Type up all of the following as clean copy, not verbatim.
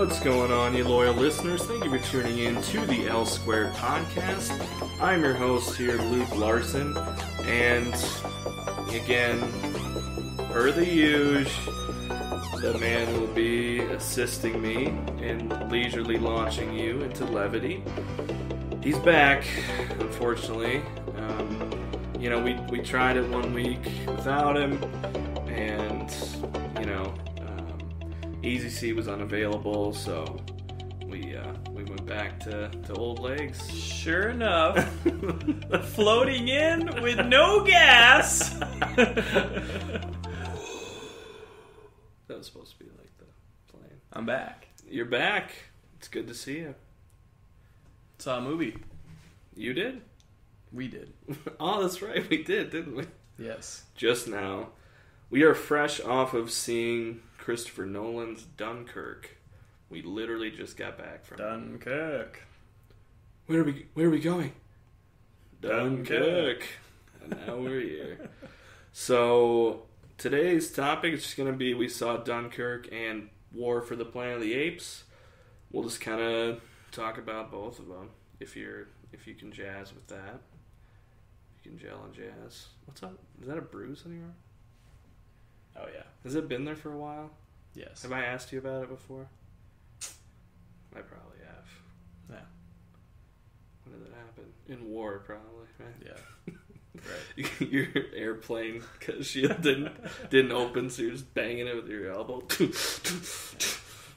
What's going on, you loyal listeners? Thank you for tuning in to the L Squared Podcast. I'm your host here, Luke Larson, and again, per the usual, the man will be assisting me in leisurely launching you into levity. He's back, unfortunately. We tried it 1 week without him, and Easy C was unavailable, so we went back to old legs. Sure enough, floating in with no gas. That was supposed to be like the plane. I'm back. You're back. It's good to see you. Saw a movie. You did? We did. Oh, that's right. We did, didn't we? Yes. Just now. We are fresh off of seeing Christopher Nolan's Dunkirk. We literally just got back from Dunkirk. Where are we going? Dunkirk. And now we're here. So today's topic is just going to be, we saw Dunkirk and War for the Planet of the Apes. We'll just kind of talk about both of them. If you can jazz with that. You can gel and jazz. What's up? Is that a bruise on your arm? Oh, yeah. Has it been there for a while? Yes. Have I asked you about it before? I probably have. Yeah. When did that happen? In war, probably, right? Yeah. Right. Your airplane, because she didn't open, so you're just banging it with your elbow.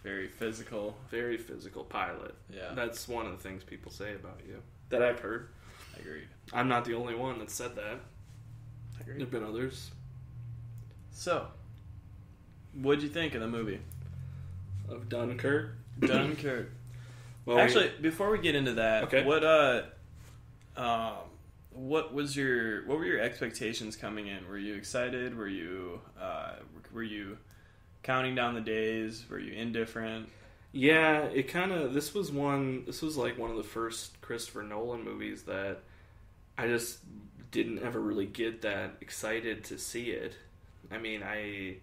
Very physical. Very physical pilot. Yeah. That's one of the things people say about you that I've heard. Agreed. I'm not the only one that said that. Agreed. There have been others. So, what'd you think of the movie? Of Dunkirk? Dunkirk. Well, actually, before we get into that, okay. what were your expectations coming in? Were you excited? Were you counting down the days? Were you indifferent? Yeah, it kind of. This was like one of the first Christopher Nolan movies that I just didn't ever really get that excited to see it. I mean, I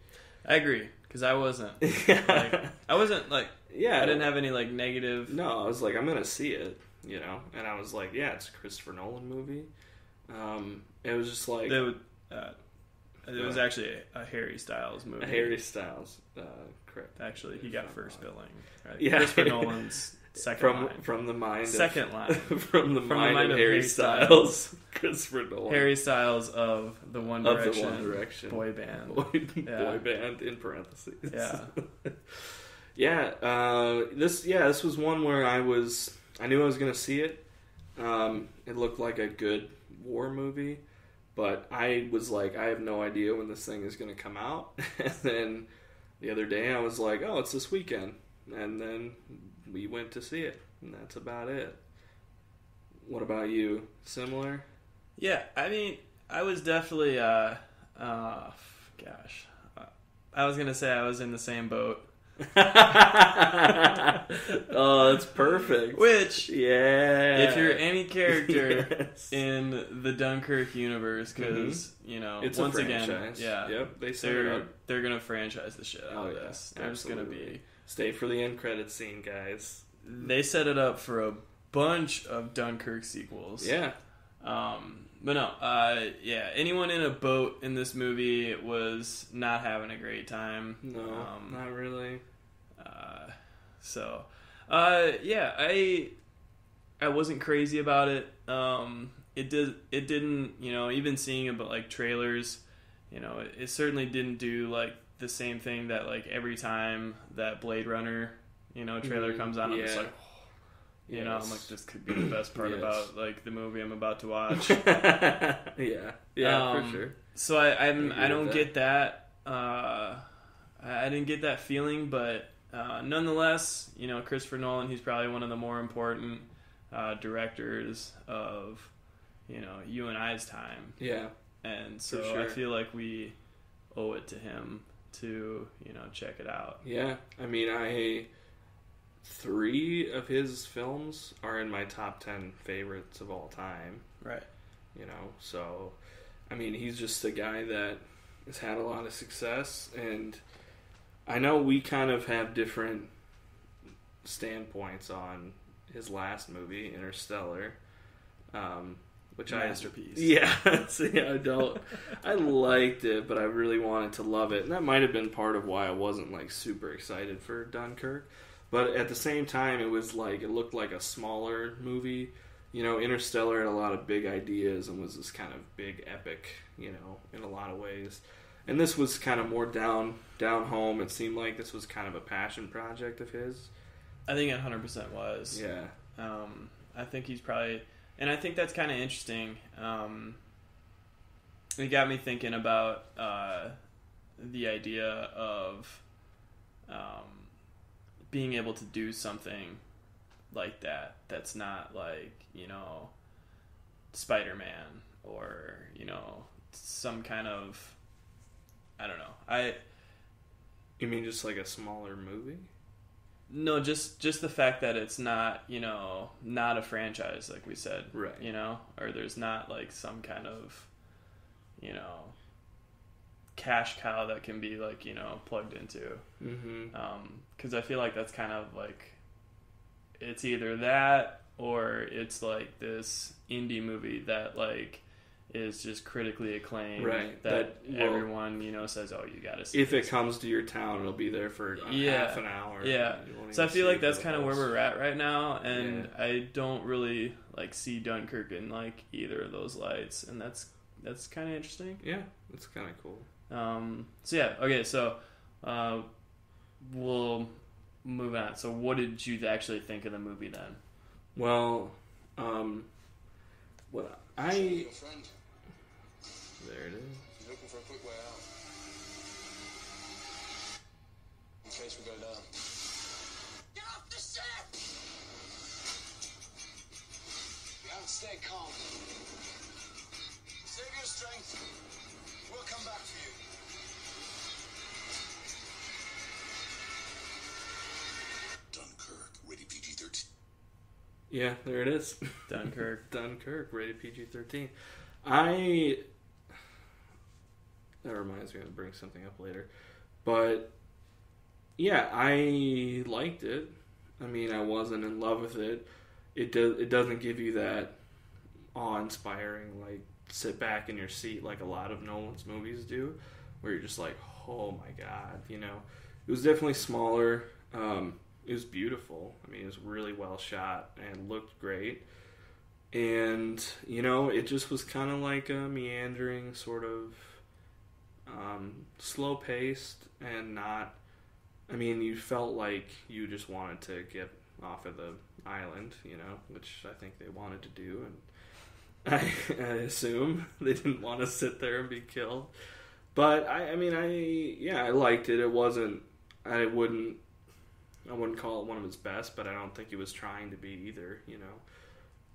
agree, because I wasn't. Yeah. I wasn't like. Yeah, I didn't have any like negative. No, I was like, I'm gonna see it, and I was like, yeah, it's a Christopher Nolan movie. It was just like it was actually a Harry Styles movie. A Harry Styles, correct? Actually, he got first billing. Right? Yeah, Christopher Nolan's second line. From the mind second line from the mind of Harry Styles. Christopher Nolan. Harry Styles of the One Direction. Of the One Direction boy band. Boy band in parentheses. Yeah. Yeah. This was one where I knew I was gonna see it. It looked like a good war movie, but I was like, I have no idea when this thing is gonna come out. And then the other day I was like, oh, it's this weekend. And then we went to see it, and that's about it. What about you? Similar? Yeah, I mean, I was definitely, I was going to say I was in the same boat. Oh, that's perfect. Which, yeah, if you're any character yes. in the Dunkirk universe, because it's once a franchise. again, Yep, they're gonna franchise the shit out of this. There's absolutely. Gonna be stay for the end credits scene, guys. They set it up for a bunch of Dunkirk sequels. Yeah. But no, anyone in a boat in this movie was not having a great time. No, not really. I wasn't crazy about it. It didn't, even seeing it, but like trailers, it certainly didn't do like the same thing that like every time that Blade Runner, trailer comes on, I'm just like, I'm like, this could be the best part about like the movie I'm about to watch. yeah, for sure. So I don't get that. I didn't get that feeling, but nonetheless, Christopher Nolan, he's probably one of the more important directors of you and I's time. Yeah, and so sure. I feel like we owe it to him to check it out. Yeah, I mean, 3 of his films are in my top 10 favorites of all time. Right. So, I mean, he's just a guy that has had a lot of success, and I know we kind of have different standpoints on his last movie, Interstellar, which masterpiece. I liked it, but I really wanted to love it, and that might have been part of why I wasn't like super excited for Dunkirk. But at the same time, it was like it looked like a smaller movie. You know, Interstellar had a lot of big ideas and was this kind of big epic, you know, in a lot of ways. And this was kind of more down home. It seemed like this was kind of a passion project of his. I think it 100% was. Yeah. I think he's probably... And I think that's kind of interesting. It got me thinking about the idea of being able to do something like that that's not like, you know, Spider-Man or, you know, some kind of... I don't know. You mean just like a smaller movie? No, just the fact that it's not, you know, not a franchise like we said, right? You know, or there's not like some kind of, you know, cash cow that can be like, you know, plugged into. Because I feel like that's kind of like, it's either that or it's like this indie movie that like is just critically acclaimed, right? That everyone, you know, says, "Oh, you gotta see." If it comes to your town, it'll be there for half an hour. Yeah. So I feel like that's kind of where we're at right now, and I don't really like see Dunkirk in like either of those lights, and that's kind of interesting. Yeah, it's kind of cool. So yeah, okay, so we'll move on. So what did you actually think of the movie then? Well, there it is. He's looking for a quick way out. In case we go down. Get off the ship! You haven't stayed calm. Save your strength. We'll come back for you. Dunkirk, rated PG-13. Yeah, there it is. Dunkirk, rated PG-13. That reminds me, I'm going to bring something up later. But, yeah, I liked it. I mean, I wasn't in love with it. It doesn't give you that awe-inspiring, like, sit back in your seat like a lot of Nolan's movies do, where you're just like, oh my god, you know. It was definitely smaller. It was beautiful. I mean, it was really well shot and looked great. And, you know, it just was kind of like a meandering sort of... slow-paced and not... I mean, you felt like you just wanted to get off of the island, you know, which I think they wanted to do, and I assume they didn't want to sit there and be killed. But, I liked it. It wasn't... I wouldn't call it one of his best, but I don't think he was trying to be either, you know.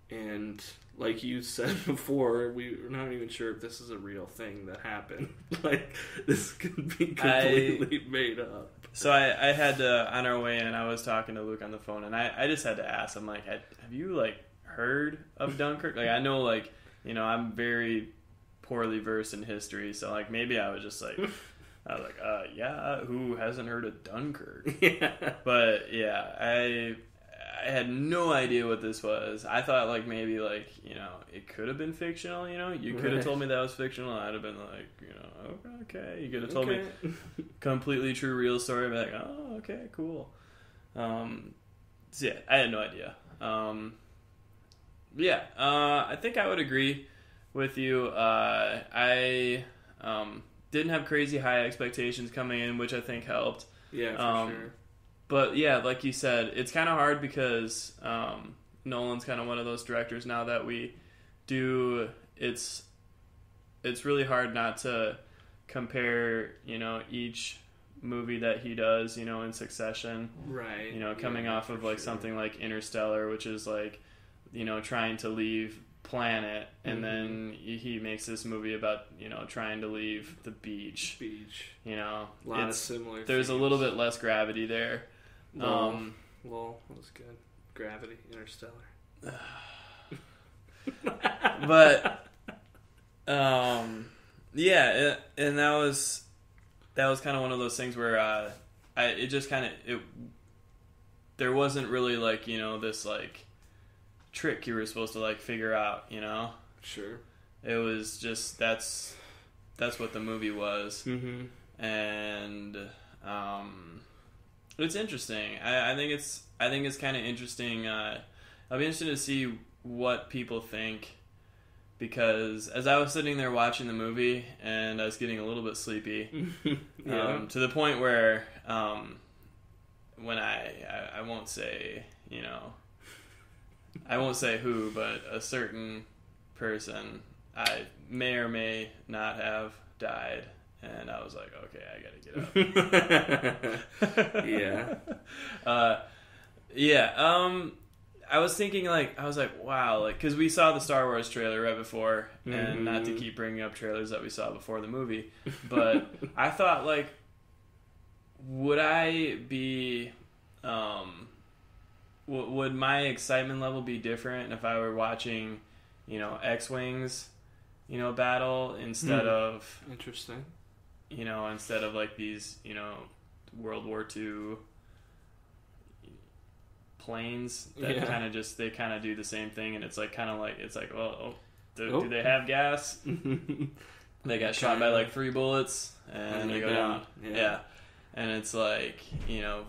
And like you said before, we're not even sure if this is a real thing that happened. Like, this could be completely made up. So I had to, on our way in, I was talking to Luke on the phone, and I just had to ask him, like, have you, like, heard of Dunkirk? Like, I know, like, you know, I'm very poorly versed in history, so, like, maybe I was just, like... I was like, yeah, who hasn't heard of Dunkirk? Yeah. But, yeah, I had no idea what this was. I thought, like, maybe, like, you know, it could have been fictional, you know? You could have told me that was fictional, I'd have been like, you know, okay. You could have told me completely true, real story, I'd be like, oh, okay, cool. So, yeah, I had no idea. I think I would agree with you. I didn't have crazy high expectations coming in, which I think helped. Yeah, for sure. But yeah, like you said, it's kind of hard because Nolan's kind of one of those directors now that we do. It's really hard not to compare, you know, each movie that he does, you know, in succession. Right. You know, coming off of like something like Interstellar, which is like, you know, trying to leave planet, and then he makes this movie about, you know, trying to leave the beach. You know, a lot of similar. There's themes. a little bit less gravity there. Well, that was good. Gravity, Interstellar. But yeah, and that was kind of one of those things where it there wasn't really like this like trick you were supposed to like figure out. Sure. It was just that's what the movie was, and it's interesting. I think it's kind of interesting. I'll be interested to see what people think, because as I was sitting there watching the movie and I was getting a little bit sleepy, to the point where when I won't say I won't say who, but a certain person I may or may not have died, and I was like, okay, I gotta get up. Yeah. I was thinking wow, because we saw the Star Wars trailer right before, and not to keep bringing up trailers that we saw before the movie, but I thought like, would I be, would my excitement level be different if I were watching, X-Wings, battle instead of interesting, instead of like these, World War II planes that kind of do the same thing, and it's like well, do they have gas? They got shot by like 3 bullets and they go down. Yeah. And it's like,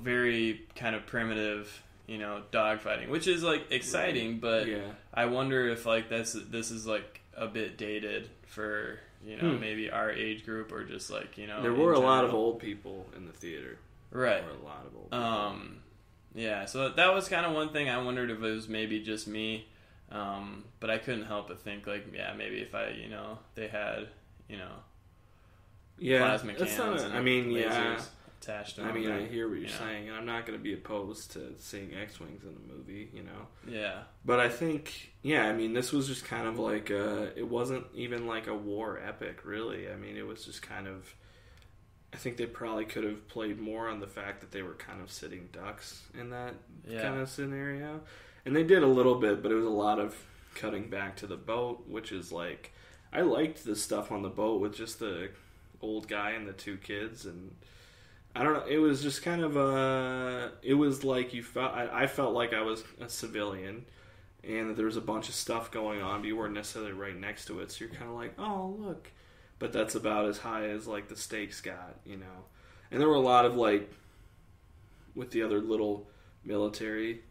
very kind of primitive, dogfighting, which is like exciting, but I wonder if like this is like a bit dated for, maybe our age group, or just like, there were a lot of old people in the theater. Right. There were a lot of old people. Yeah, so that was kind of one thing. I wondered if it was maybe just me, but I couldn't help but think like, maybe if they had, plasma cannons and lasers attached to them. I hear what you're saying, and I'm not going to be opposed to seeing X-Wings in the movie, Yeah. But I think, this was just kind of like it wasn't even like a war epic, really. It was just kind of, I think they probably could have played more on the fact that they were kind of sitting ducks in that kind of scenario. And they did a little bit, but it was a lot of cutting back to the boat, which is like, I liked the stuff on the boat with just the old guy and the 2 kids, and I don't know, it was just kind of it was like I felt like I was a civilian, and that there was a bunch of stuff going on, but you weren't necessarily right next to it, so you're kind of like, oh, look. But that's about as high as like the stakes got, And there were a lot of like, with the other little military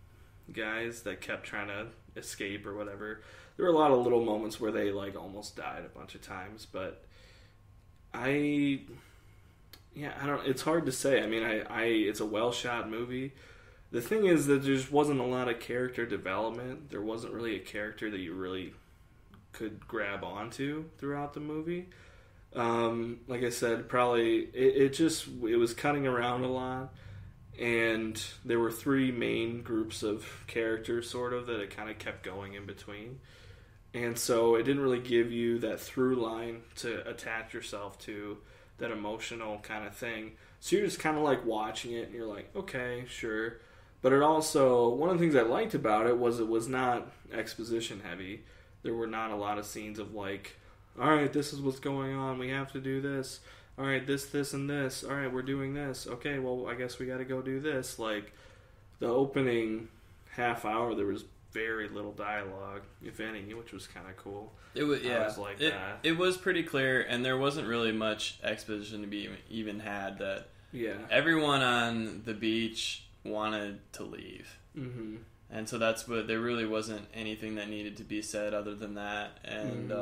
guys that kept trying to escape or whatever, there were a lot of little moments where they like almost died a bunch of times, but I don't, it's hard to say. It's a well shot movie. The thing is that there just wasn't a lot of character development. There wasn't really a character that you really could grab onto throughout the movie. Like I said, probably it was cutting around a lot, and there were 3 main groups of characters sort of that it kind of kept going in between, and so it didn't really give you that through line to attach yourself to, that emotional kind of thing. So you're just kind of like watching it and you're like, okay, sure. But it also, one of the things I liked about it was not exposition heavy. There were not a lot of scenes of like, all right, this is what's going on. We have to do this. All right, this, and this. All right, we're doing this. Okay, well, I guess we got to go do this. Like, the opening half hour, there was very little dialogue, if any, which was kind of cool. It was, I was like that. It was pretty clear, and there wasn't really much exposition to be even had. That everyone on the beach wanted to leave. Mm-hmm. And so that's what, there really wasn't anything that needed to be said other than that. And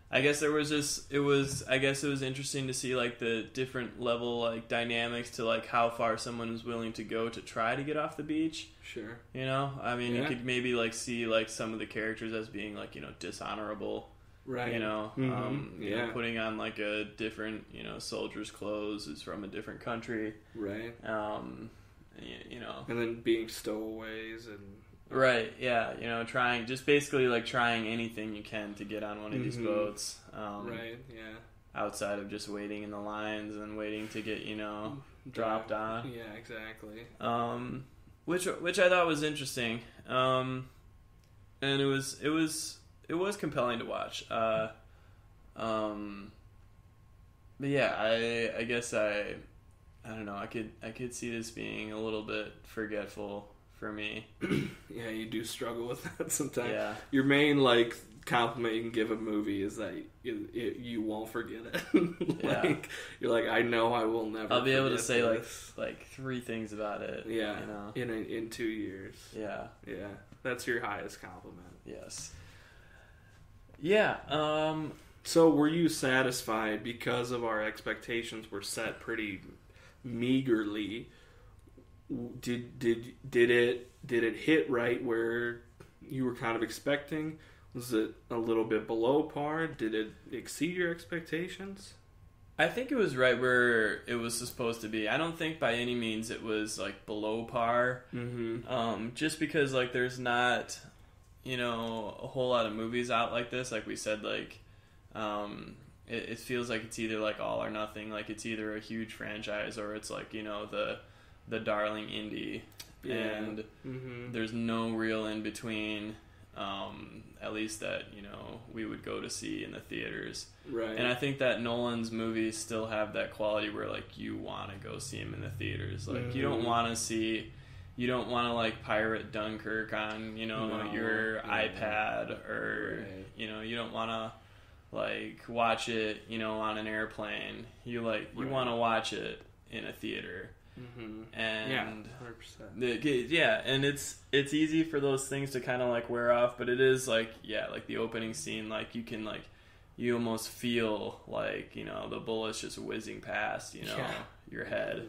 I guess it was interesting to see like the different level like dynamics to like how far someone is willing to go to try to get off the beach. Sure. You could maybe like see like some of the characters as being like, dishonorable. Right. Putting on like a different, soldier's clothes, who's from a different country. Right. And then being stowaways and right, yeah, trying anything you can to get on one of these boats. Right, yeah. Outside of just waiting in the lines and waiting to get, dropped on. Yeah, exactly. Which I thought was interesting. And it was compelling to watch. But yeah, I guess I I don't know. I could see this being a little bit forgetful for me. Yeah, you do struggle with that sometimes. Yeah. Your main compliment you can give a movie is that you won't forget it. You're like, I know I will never. I'll be able to say this. like 3 things about it. Yeah, you know? in 2 years. Yeah. That's your highest compliment. Yes. Yeah. So were you satisfied because of our expectations were set pretty meagerly? Did it hit right where you were kind of expecting? Was it a little bit below par? Did it exceed your expectations? I think it was right where it was supposed to be. I don't think by any means it was like below par. Mm-hmm. Just because like there's not, a whole lot of movies out like this. Like we said, like it feels like it's either like all or nothing. Like it's either a huge franchise or it's like the darling indie, and there's no real in between. At least that we would go to see in the theaters, right? And I think that Nolan's movies still have that quality where like you want to go see him in the theaters. Like you don't want to like pirate Dunkirk on your iPad, or right. You don't want to like watch it on an airplane. You want to watch it in a theater. Mm-hmm. And 100%. And it's easy for those things to kind of like wear off, but it is like the opening scene, like you can you almost feel like the bullets just whizzing past your head,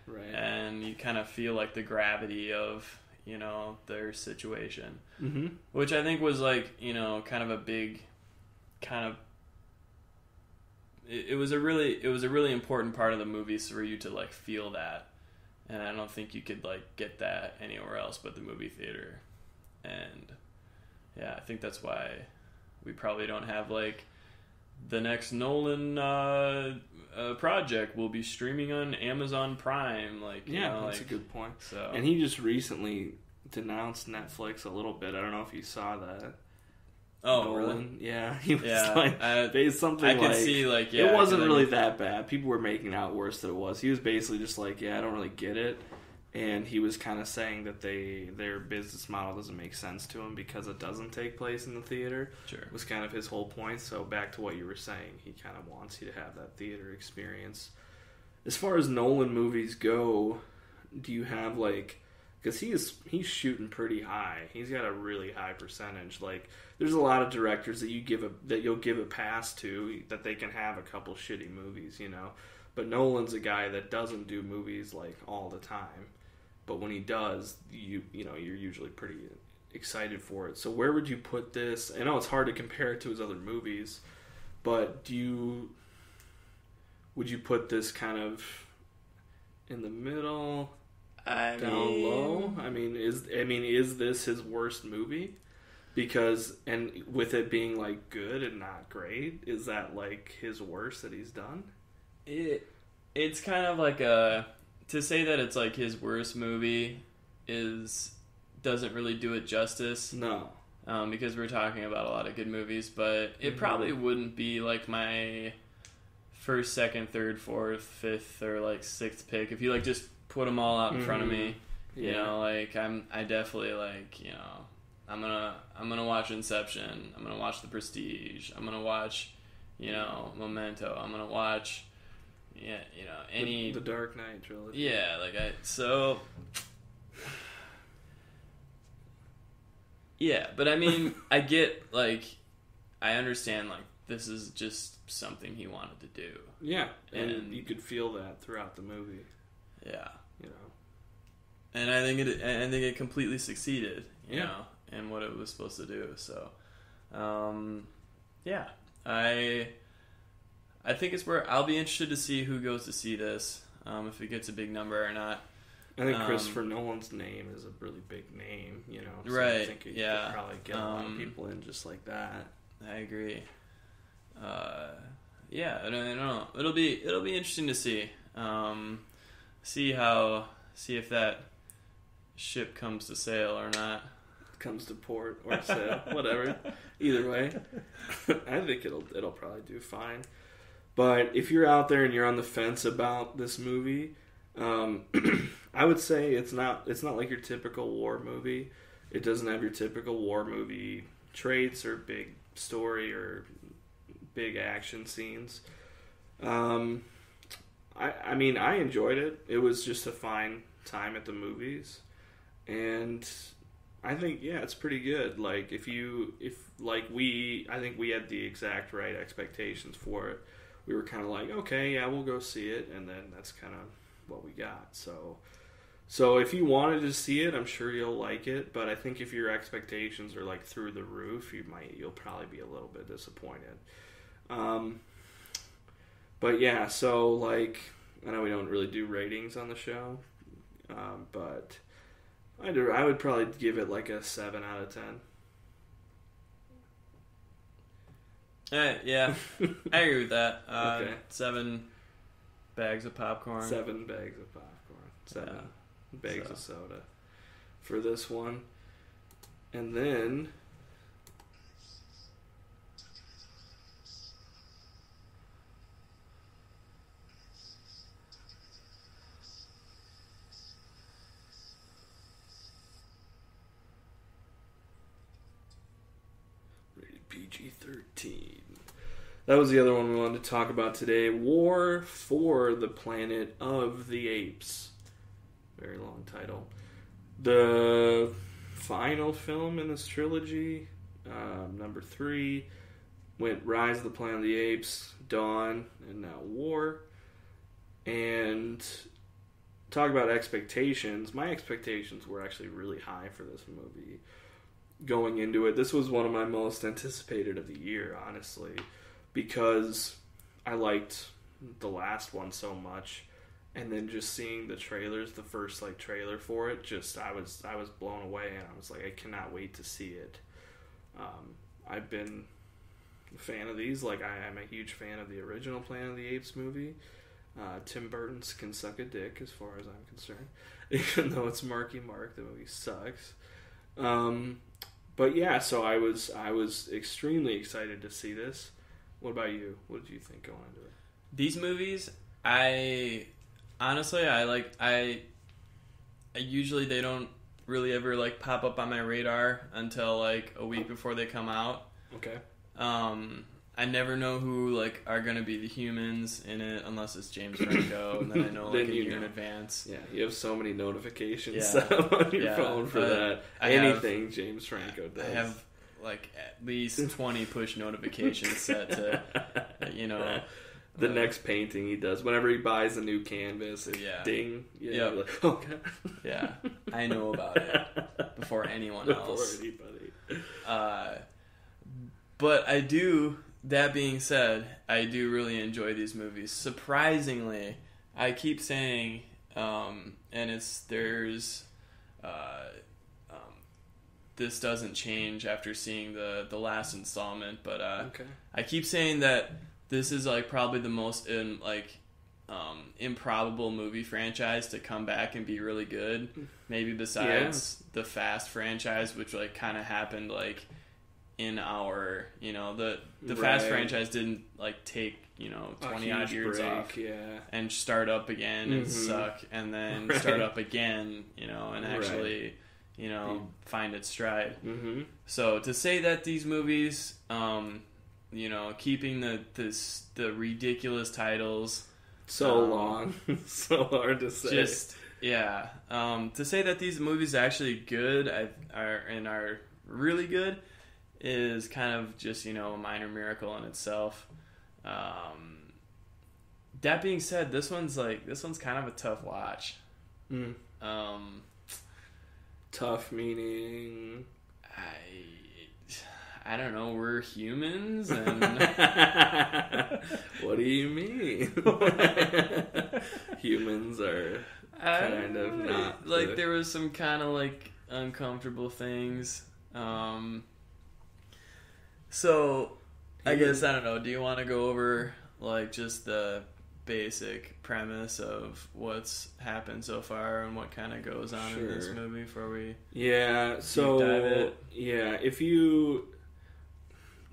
right, and you kind of feel like the gravity of their situation, which I think was like kind of a big kind of. It was a really important part of the movie for you to like feel that, and I don't think you could like get that anywhere else but the movie theater. And I think that's why we probably don't have like the next Nolan project will be streaming on Amazon Prime. That's a good point. So, and he just recently denounced Netflix a little bit. I don't know if you saw that. Oh, Nolan. really? Yeah, he was something I could see it wasn't really that bad. People were making out worse than it was. He was basically just like, I don't really get it, and he was kind of saying that their business model doesn't make sense to him because it doesn't take place in the theater. Sure, was kind of his whole point. So back to what you were saying, he kind of wants you to have that theater experience. As far as Nolan movies go, do you have because he's shooting pretty high. He's got a really high percentage. Like, there's a lot of directors that you'll give a pass to that they can have a couple shitty movies, But Nolan's a guy that doesn't do movies like all the time. But when he does, you're usually pretty excited for it. So where would you put this? I know it's hard to compare it to his other movies, but would you put this kind of in the middle? Down low? Is this his worst movie? Because, and with it being like good and not great, is that like his worst that he's done? It's kind of like to say that it's like his worst movie doesn't really do it justice. No. Because we're talking about a lot of good movies, but it probably wouldn't be like my first, second, third, fourth, fifth, or like sixth pick if you like just put them all out in front of me. I definitely I'm gonna watch Inception. I'm gonna watch The Prestige. I'm gonna watch Memento. I'm gonna watch any the Dark Knight trilogy. Yeah, but I mean I get I understand this is just something he wanted to do. Yeah, and you could feel that throughout the movie. Yeah. And I think it completely succeeded, you know, in what it was supposed to do. So, I think it's where I'll be interested to see who goes to see this, if it gets a big number or not. I think Christopher Nolan's name is a really big name, So right? I think you could probably get a lot of people in just like that. I agree. I don't know. It'll be interesting to see. See if that ship comes to sail or not. Comes to port or sail, whatever. Either way, I think it'll probably do fine. But if you're out there and you're on the fence about this movie, I would say it's not like your typical war movie. It doesn't have your typical war movie traits or big story or big action scenes. I mean, I enjoyed it. It was just a fine time at the movies, and I think it's pretty good. Like I think we had the exact right expectations for it. We were kind of like, okay, yeah, we'll go see it, and then that's kind of what we got. So if you wanted to see it, I'm sure you'll like it. But I think if your expectations are like through the roof, you'll probably be a little bit disappointed. But yeah, so like I know we don't really do ratings on the show, but I would probably give it like a 7 out of 10. Yeah, I agree with that. Okay. 7 bags of popcorn. 7 bags of popcorn. 7 bags of soda for this one. And then rated PG-13. That was the other one we wanted to talk about today. War for the Planet of the Apes. Very long title. The final film in this trilogy, number 3, went Rise of the Planet of the Apes, Dawn, and now War. And talk about expectations. My expectations were actually really high for this movie. Going into it, this was one of my most anticipated of the year, honestly, because I liked the last one so much, and then just seeing the trailers, the first like trailer for it, just I was blown away, and I was like, I cannot wait to see it. I've been a fan of these. Like I am a huge fan of the original Planet of the Apes movie. Tim Burton's can suck a dick as far as I'm concerned, even though it's Marky Mark. The movie sucks. But yeah, so I was extremely excited to see this. What about you? What did you think going into it? These movies, I usually they don't really ever like pop up on my radar until like a week before they come out. Okay. I never know who like are gonna be the humans in it unless it's James Franco, and then I know like a year in advance. Yeah, you have so many notifications set up on your phone for that. Anything James Franco does. I have like at least 20 push notifications set to, the next painting he does. Whenever he buys a new canvas, ding. Yeah. Like, okay. Yeah, I know about it before anyone else. Before anybody. But I do. That being said, I do really enjoy these movies. Surprisingly, I keep saying, this doesn't change after seeing the last installment, but I keep saying that this is like probably the most improbable movie franchise to come back and be really good. Maybe besides the Fast franchise, which like kind of happened like in our, the Fast franchise didn't like take 20 odd years off and start up again and suck and then start up again, and actually find its stride. So to say that these movies, keeping the ridiculous titles so long, so hard to say. To say that these movies are actually good are really good is kind of just a minor miracle in itself. That being said, this one's kind of a tough watch. Tough meaning I don't know, we're humans and what do you mean? Humans are kind of not like there was some kind of like uncomfortable things. So I guess I don't know, do you want to go over like just the basic premise of what's happened so far and what kind of goes on in this movie before we so dive it?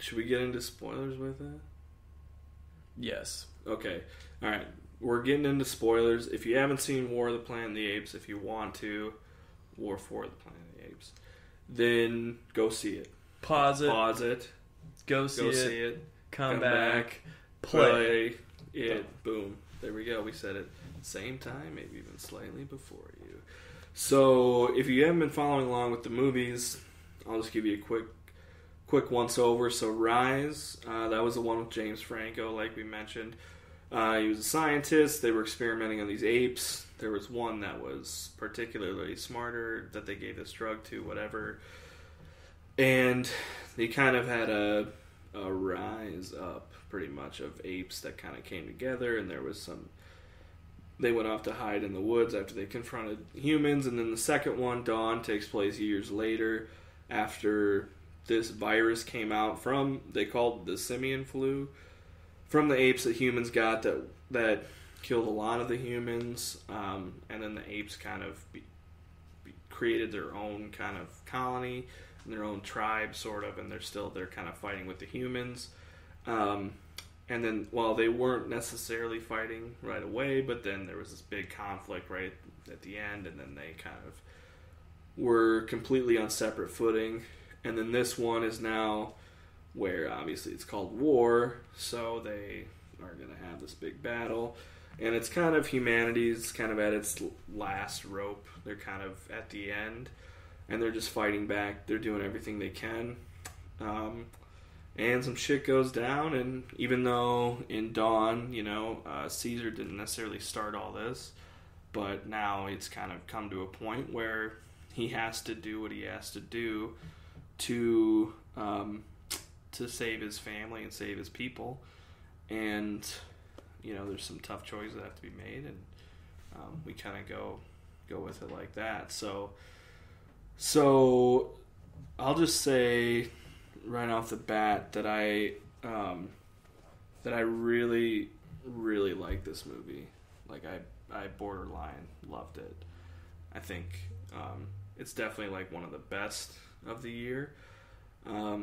Should we get into spoilers with that? Yes. Okay. All right. we're getting into spoilers. If you haven't seen War of the Planet of the Apes, if you want to, War for the Planet of the Apes, then go see it. Pause it. Go see see it. Come back. Play it. Boom. There we go. We said it same time, maybe even slightly before you. So, if you haven't been following along with the movies, I'll just give you a quick once-over. So, Rise, that was the one with James Franco, like we mentioned. He was a scientist. They were experimenting on these apes. There was one that was particularly smarter that they gave this drug to, whatever. And they kind of had a rise up, pretty much, of apes that kind of came together, and there was some... They went off to hide in the woods after they confronted humans, and then the second one, Dawn, takes place years later after this virus came out from, they called it the simian flu, from the apes that humans got that killed a lot of the humans, and then the apes kind of created their own kind of colony, and their own tribe, sort of, and they're kind of fighting with the humans. And then, well, they weren't necessarily fighting right away, but then there was this big conflict right at the end, and then they kind of were completely on separate footing. And then this one is now where, obviously, it's called War, so they are going to have this big battle. And it's kind of humanity's kind of at its last rope. They're kind of at the end, and they're just fighting back. They're doing everything they can. And some shit goes down, and even though in Dawn, Caesar didn't necessarily start all this, but now it's kind of come to a point where he has to do what he has to do to save his family and save his people. And, there's some tough choices that have to be made, and we kind of go with it like that. So I'll just say right off the bat that I really, really like this movie. Like, I borderline loved it. I think it's definitely like one of the best of the year. I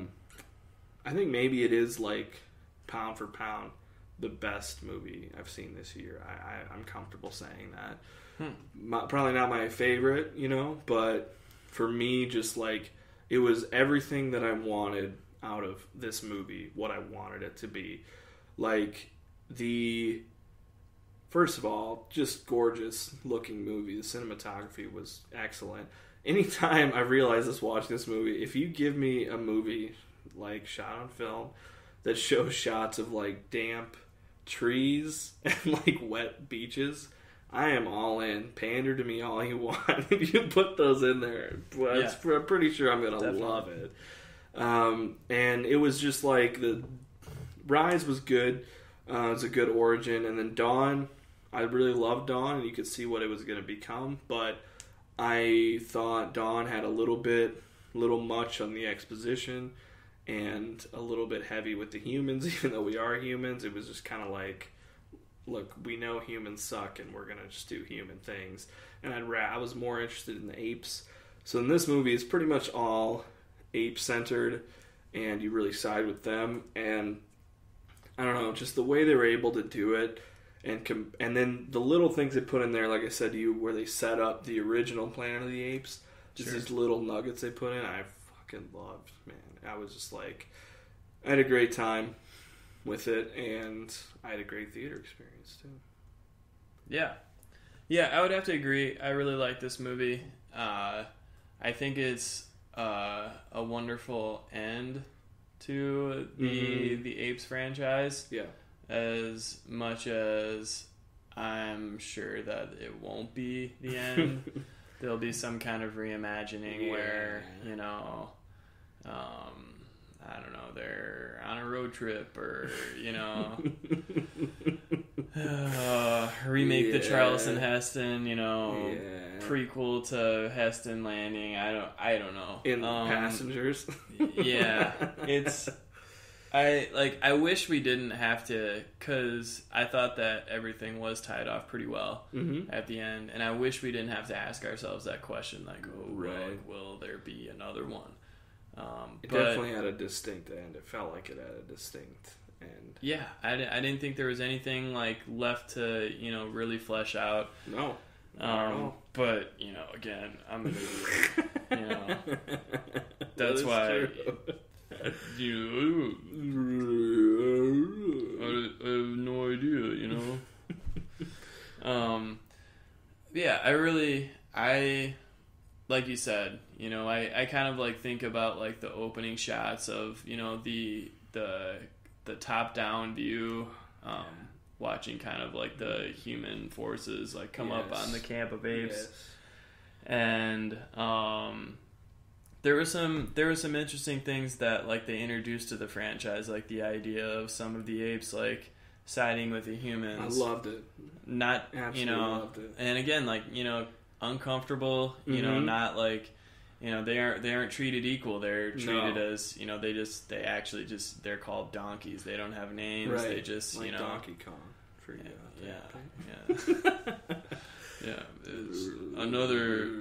think maybe it is like pound for pound the best movie I've seen this year. I'm comfortable saying that. Probably not my favorite, but for me, just like, it was everything that I wanted out of this movie, what I wanted it to be. Like, first of all, just gorgeous looking movie. The cinematography was excellent. Anytime I realize this watching this movie, if you give me a movie like shot on film that shows shots of like damp trees and like wet beaches, I am all in. Pander to me all you want. If you put those in there, I'm pretty sure I'm going to love it. And it was just like, the Rise was good. It was a good origin. And then Dawn, I really loved Dawn, and you could see what it was going to become. But I thought Dawn had a little much on the exposition, and a little bit heavy with the humans, even though we are humans. It was just kind of like, look, we know humans suck, and we're going to just do human things. And I was more interested in the apes. So in this movie, it's pretty much all ape-centered, and you really side with them. And I don't know, just the way they were able to do it, and then the little things they put in there, like I said to you, where they set up the original Planet of the Apes, just these little nuggets they put in, I fucking loved, man. I was just like, I had a great time with it, and I had a great theater experience too. Yeah, I would have to agree. I really like this movie. I think it's a wonderful end to the Apes franchise. Yeah. As much as I'm sure that it won't be the end. There'll be some kind of reimagining where, I don't know, they're on a road trip, or, remake the Charleston Heston, prequel to Heston Landing. I don't know. In Passengers. Yeah, I wish we didn't have to, because I thought that everything was tied off pretty well at the end, and I wish we didn't have to ask ourselves that question, like, will there be another one? It definitely had a distinct end. It felt like it had a distinct And yeah, I didn't think there was anything like left to really flesh out. No. But again, I'm an idiot. That's why. I have no idea. Yeah, I like you said, I kind of like think about like the opening shots of the top down view, watching kind of like the human forces like come up on the camp of apes, and there were some interesting things that like they introduced to the franchise, like the idea of some of the apes like siding with the humans. I loved it. Not Absolutely loved it. And again, like uncomfortable. Not like they aren't treated equal. They're treated as they're called donkeys. They don't have names. Right. They just like Donkey Kong. For you. Yeah. It's another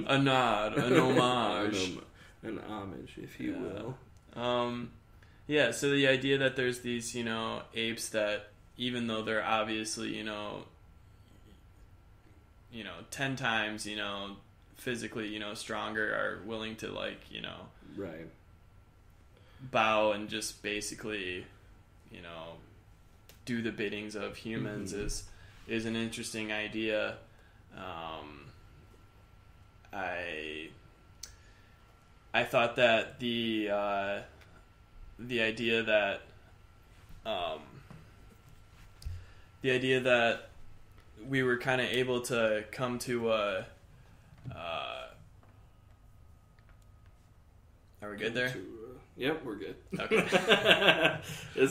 a nod, an homage, an homage, if you will. Yeah, so the idea that there's these, apes that, even though they're obviously, 10 times, physically, stronger, are willing to, like, right, bow and just basically, do the biddings of humans is an interesting idea. I thought that the idea that we were kind of able to come to a are we good there? Yep, we're good. Okay.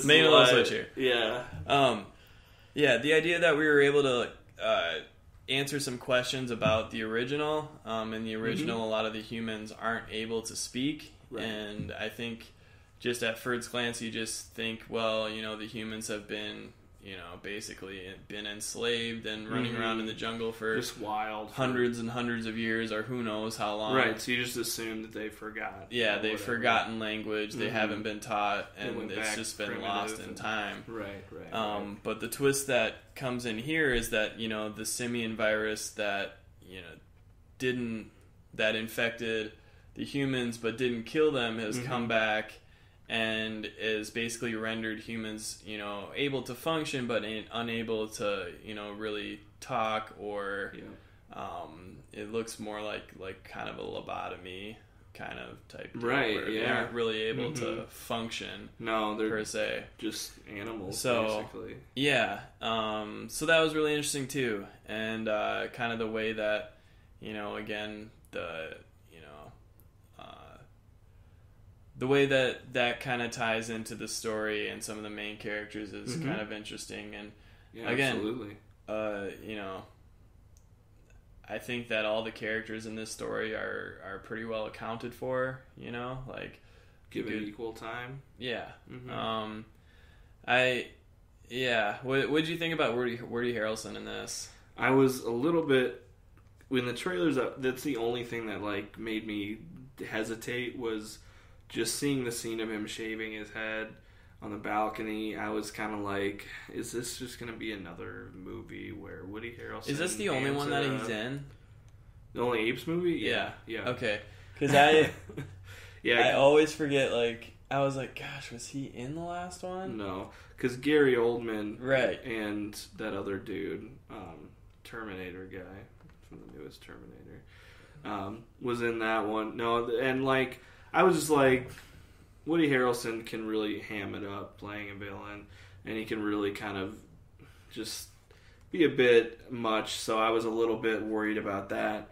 Made a little switch here. Yeah. Yeah, the idea that we were able to answer some questions about the original. In the original, a lot of the humans aren't able to speak. Right. And I think just at first glance, you just think, well, the humans have been, basically been enslaved and running around in the jungle for just wild hundreds and hundreds of years, or who knows how long. Right, so you just assume that they forgot. Yeah, they've forgotten language. They haven't been taught, and it's just been lost in time. Right. But the twist that comes in here is that, the simian virus that, that infected the humans but didn't kill them has come back and is basically rendered humans, able to function but unable to, really talk, or it looks more like kind of a lobotomy kind of type deal, where they aren't really able to function. No, they're per se just animals, basically. Yeah. So that was really interesting too, and kind of the way that again the way that kind of ties into the story and some of the main characters is kind of interesting. And again, absolutely. I think that all the characters in this story are pretty well accounted for, like given equal time. Yeah. What did you think about Woody Harrelson in this? I was a little bit, when the trailers, that's the only thing that like made me hesitate, was just seeing the scene of him shaving his head on the balcony. I was kind of like, is this just going to be another movie where Woody Harrelson... Is this the only one that he's in? The only Apes movie? Yeah. Okay. Because I always forget, like, I was like, gosh, was he in the last one? No. Because Gary Oldman... Right. And that other dude, Terminator guy from the newest Terminator, was in that one. No, and like... I was just like, Woody Harrelson can really ham it up playing a villain, and he can really kind of just be a bit much, so I was a little bit worried about that.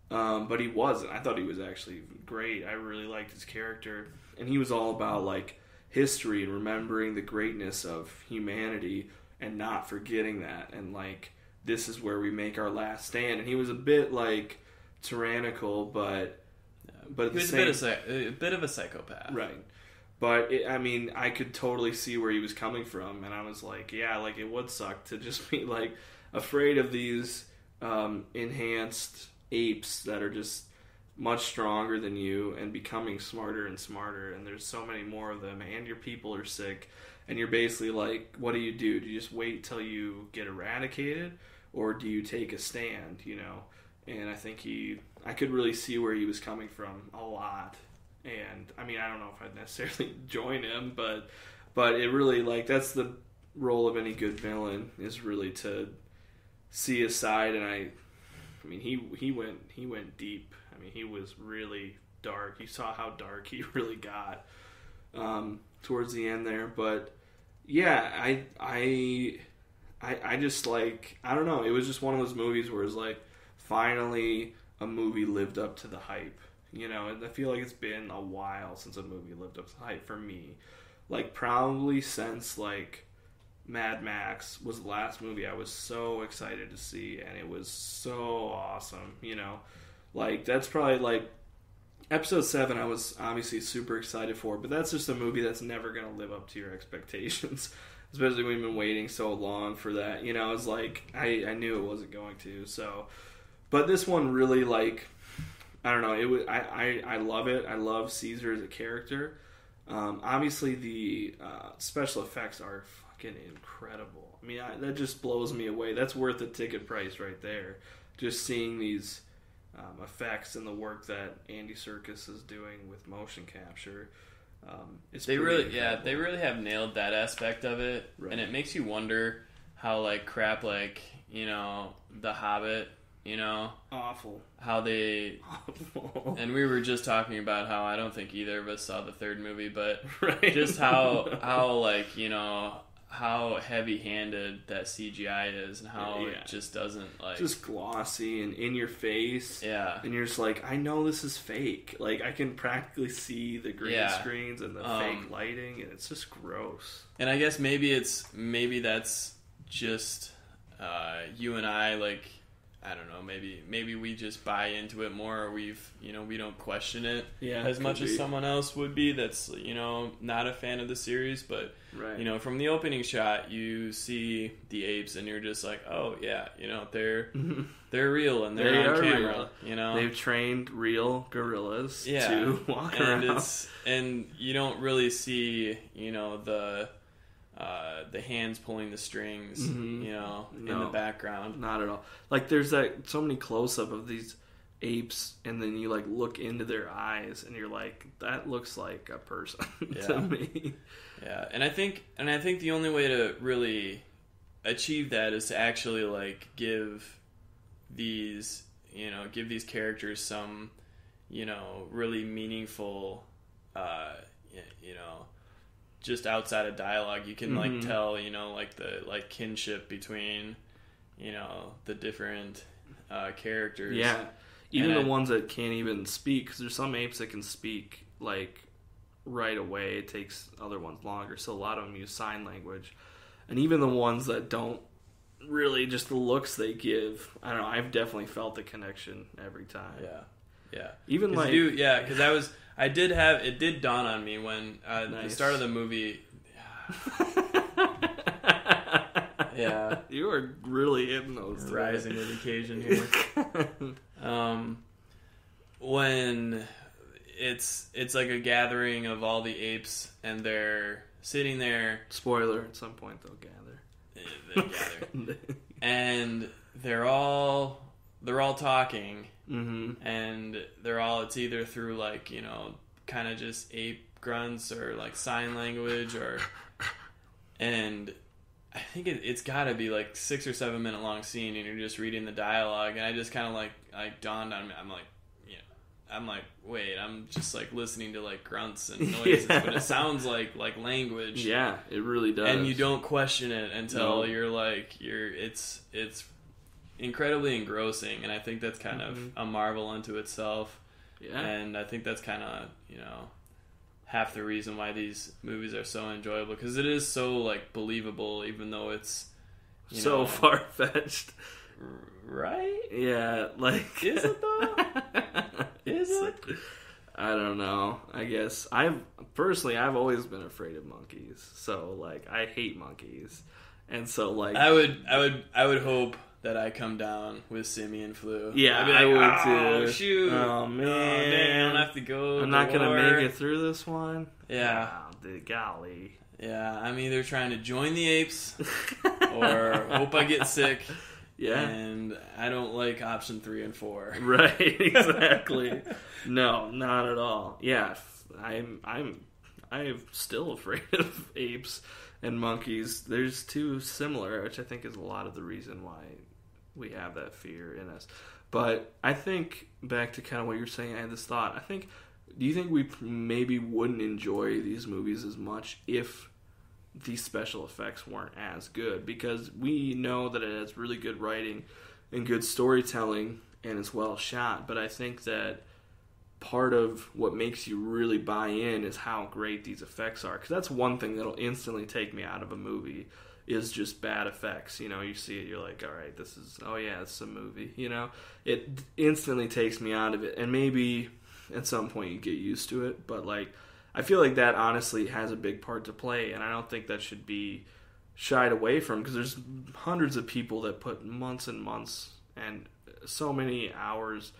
But he wasn't. I thought he was actually great. I really liked his character, and he was all about like history and remembering the greatness of humanity and not forgetting that, and like, this is where we make our last stand. And he was a bit like tyrannical, but he was a bit of a psychopath, right? But I could totally see where he was coming from, and I was like, yeah, like it would suck to just be like afraid of these enhanced apes that are just much stronger than you and becoming smarter and smarter, and there's so many more of them, and your people are sick, and you're basically like, what do? Do you just wait till you get eradicated, or do you take a stand, you know? And I think I could really see where he was coming from a lot. And I mean, I don't know if I'd necessarily join him, but it really, like, that's the role of any good villain, is really to see his side. And I mean, he went deep. I mean, he was really dark. You saw how dark he really got towards the end there. But yeah, I just, like, I don't know. It was just one of those movies where it's like, finally a movie lived up to the hype. You know, and I feel like it's been a while since a movie lived up to the hype for me. Like, probably since, like, Mad Max was the last movie I was so excited to see, and it was so awesome, you know? Like, that's probably, like, Episode 7 I was obviously super excited for, but that's just a movie that's never going to live up to your expectations. Especially when we've been waiting so long for that, you know? It's like, I knew it wasn't going to, so... But this one really, like... I don't know. It was. I love it. I love Caesar as a character. Obviously, the special effects are fucking incredible. I mean, that just blows me away. That's worth the ticket price right there. Just seeing these effects and the work that Andy Serkis is doing with motion capture. They really have nailed that aspect of it, right. And it makes you wonder how, like, crap, like, you know, The Hobbit. You know, awful. How they, awful. And we were just talking about how I don't think either of us saw the third movie, but right. Just how like, you know, how heavy-handed that CGI is, and how it just doesn't, like, just glossy and in your face. Yeah, and you're just like, I know this is fake. Like, I can practically see the green screens and the fake lighting, and it's just gross. And I guess maybe that's just you and I, like. I don't know, maybe we just buy into it more, or we don't question it as much as someone else would be that's, you know, not a fan of the series, but, right. You know, from the opening shot, you see the apes, and you're just like, oh, yeah, you know, they're real, and they're on camera, real. You know? They've trained real gorillas to walk around. And you don't really see, you know, the hands pulling the strings, you know, in the background. Not at all. Like, there's so many close-up of these apes, and then you, like, look into their eyes, and you're like, that looks like a person to me. Yeah, and I think the only way to really achieve that is to actually, like, give these characters some, you know, really meaningful, you know, just outside of dialogue, you can like tell, you know, like the kinship between, you know, the different characters. Yeah, even the ones that can't even speak, because there's some apes that can speak like right away. It takes other ones longer, so a lot of them use sign language, and even the ones that don't really, just the looks they give. I don't know. I've definitely felt the connection every time. Yeah. Even like because it did dawn on me when the start of the movie. Yeah, you are really hitting those. Rising to the occasion here. When it's like a gathering of all the apes, and they're sitting there. Spoiler: at some point they'll gather. They gather, and they're all talking. Mm-hmm. And it's either through, like, you know, kind of just ape grunts or like sign language, and I think it's got to be like 6 or 7 minute long scene, and you're just reading the dialogue, and I just kind of like dawned on me. I'm like, wait, I'm just like listening to like grunts and noises, but it sounds like language. Yeah, it really does. And you don't question it until it's incredibly engrossing, and I think that's kind of a marvel unto itself. Yeah. And I think that's kind of, you know, half the reason why these movies are so enjoyable, because it is so, like, believable, even though it's so far-fetched. Right? Yeah, like... Is it, though? Is it? I don't know. I guess I've always been afraid of monkeys, so, like, I hate monkeys. And so, like... I would hope that I come down with simian flu. Yeah, I'd be I like, would too. Shoot. Oh, man. Dang, I don't have to go. I'm not going to make it through this one. Yeah. Wow, golly. Yeah, I'm either trying to join the Apes or hope I get sick. Yeah. And I don't like option 3 and 4. Right, exactly. No, not at all. Yeah, I'm still afraid of apes and monkeys. There's two similar, which I think is a lot of the reason why we have that fear in us. But I think, back to kind of what you're saying, I had this thought. Do you think we maybe wouldn't enjoy these movies as much if these special effects weren't as good? Because we know that it has really good writing and good storytelling and it's well shot. But I think that part of what makes you really buy in is how great these effects are. Because that's one thing that'll instantly take me out of a movie, is just bad effects. You know, you see it, you're like, all right, it's a movie. You know, it instantly takes me out of it. And maybe at some point you get used to it, but like, I feel like that honestly has a big part to play, and I don't think that should be shied away from, because there's hundreds of people that put months and months and so many hours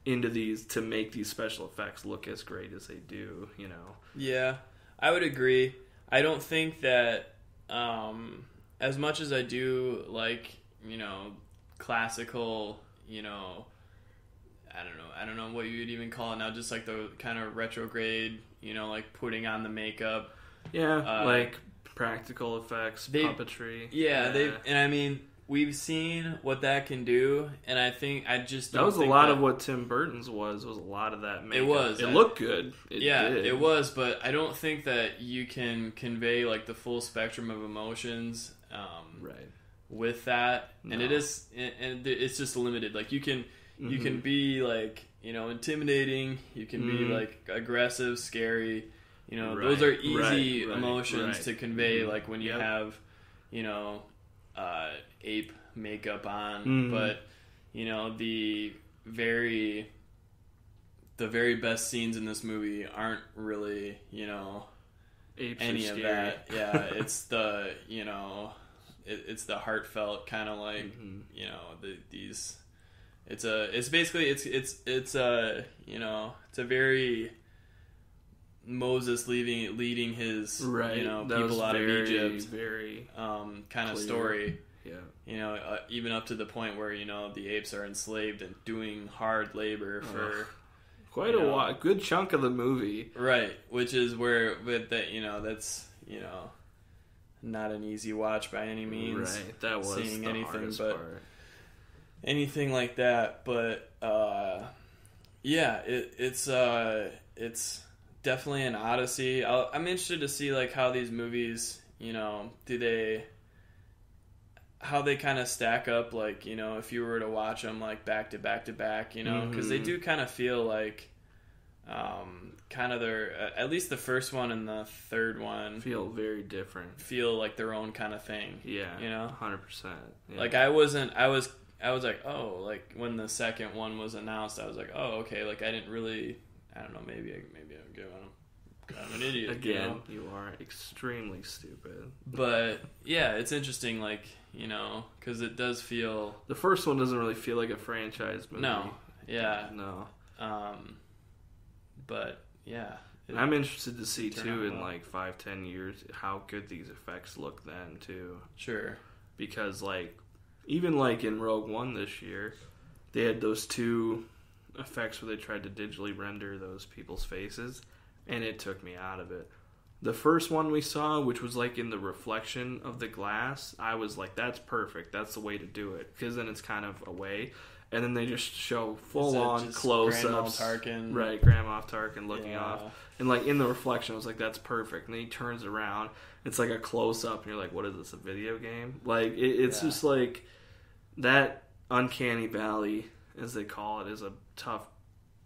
into these to make these special effects look as great as they do, you know. Yeah, I would agree. I don't think that as much as I do like, you know, classical, you know, I don't know what you would even call it now, just like the kind of retrograde, you know, like putting on the makeup. Yeah, like practical effects, puppetry. Yeah, and I mean, we've seen what that can do, and I think I just don't that was think a lot of what Tim Burton's was a lot of that makeup. It was. It looked good. It was, but I don't think that you can convey like the full spectrum of emotions right with that. No. And it's just limited. Like you can be like, you know, intimidating, you can be like aggressive, scary, you know, those are easy emotions to convey, like when you have, you know, ape makeup on, but you know, the very best scenes in this movie aren't really, you know, apes any of that. Yeah, it's the, you know, it's the heartfelt kind of like, you know, these. It's basically you know, it's a very Moses leading his you know, people out of Egypt very kind of story. Yeah, you know, even up to the point where, you know, the apes are enslaved and doing hard labor for quite a while, good chunk of the movie. Right, which is where with that, you know, that's, you know, not an easy watch by any means. Right, that was seeing the anything hardest but part. Anything like that, but yeah, it's definitely an odyssey. I'm interested to see like how these movies, you know, how they kind of stack up, like, you know, if you were to watch them like back to back to back, you know, because they do kind of feel like kind of their, at least the first one and the third one feel very different, feel like their own kind of thing. Yeah, you know, 100%. Yeah. Like I was like, oh, like when the second one was announced, I was like, oh, okay, like I didn't really, I don't know, maybe I'm an idiot. Again, you are extremely stupid. But yeah, it's interesting, like, you know, because it does feel, the first one doesn't really feel like a franchise movie. No, yeah, no. But yeah, I'm interested to see too in like 5-10 years how good these effects look then too. Sure, because like, even like in Rogue One this year, they had those two effects where they tried to digitally render those people's faces, and it took me out of it. The first one we saw, which was like in the reflection of the glass, I was like, that's perfect. That's the way to do it, because then it's kind of away. And then they just show full-on close-ups. Right, Grand Moff Tarkin looking off. And like in the reflection, I was like, that's perfect. And then he turns around. It's like a close-up, and you're like, what is this, a video game? Like, it's just like, that uncanny valley, as they call it, is a tough